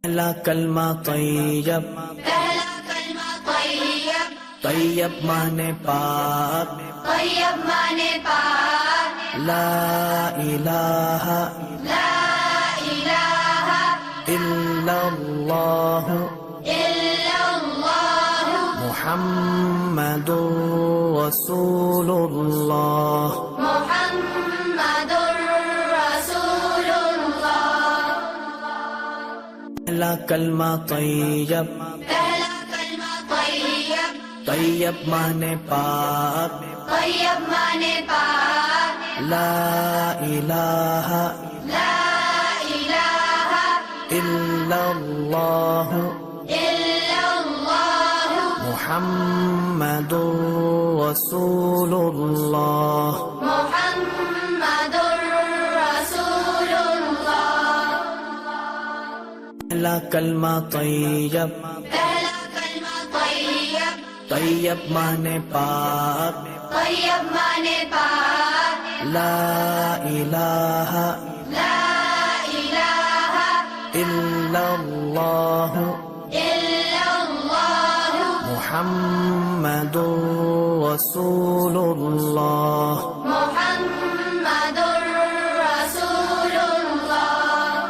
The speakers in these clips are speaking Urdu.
پہلا کلمہ طیب، پہلا کلمہ طیب، طیب مانے پاک، طیب مانے پاک، لا الہ لا الہ الا اللہ الا اللہ محمد رسول اللہ۔ محمد رسول اللہ۔ پہلا کلمہ طیب، پہلا کلمہ طیب، طیب مانے پاک، طیب مانے پاک، لا الہ لا الہ الا اللہ الا اللہ محمد رسول اللہ۔ محمد رسول اللہ۔ پہلا کلمہ طیب، پہلا کلمہ طیب، طیب مانے پاک، طیب مانے پاک، لا الہ لا الہ الا اللہ الا اللہ محمد رسول اللہ۔ محمد رسول اللہ۔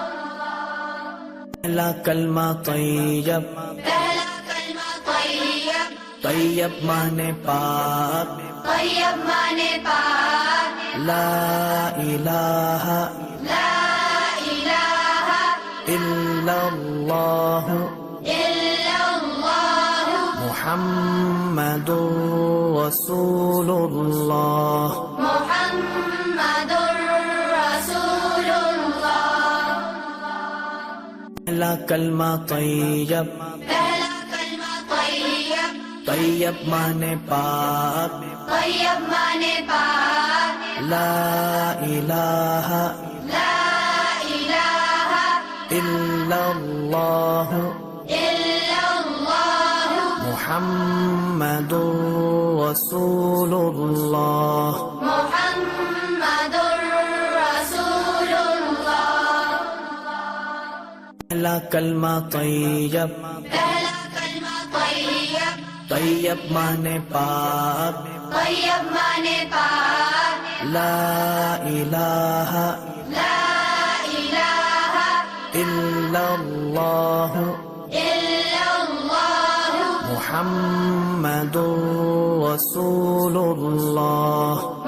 پہلا کلمہ طیب، پہلا کلمہ طیب، طیب مانے پاک، طیب مانے پاک، لا الہ لا الہ الا اللہ الا اللہ محمد رسول اللہ۔ محمد رسول اللہ۔ پہلا کلمہ طیب، پہلا کلمہ طیب، طیب مانے پاک، طیب مانے پاک، لا الہ لا الہ الا اللہ الا اللہ محمد رسول اللہ۔ محمد رسول اللہ۔ پہلا کلمہ طیب، پہلا کلمہ طیب، طیب مانے پاک، طیب مانے پاک، لا الہ لا الہ الا اللہ الا اللہ محمد رسول اللہ۔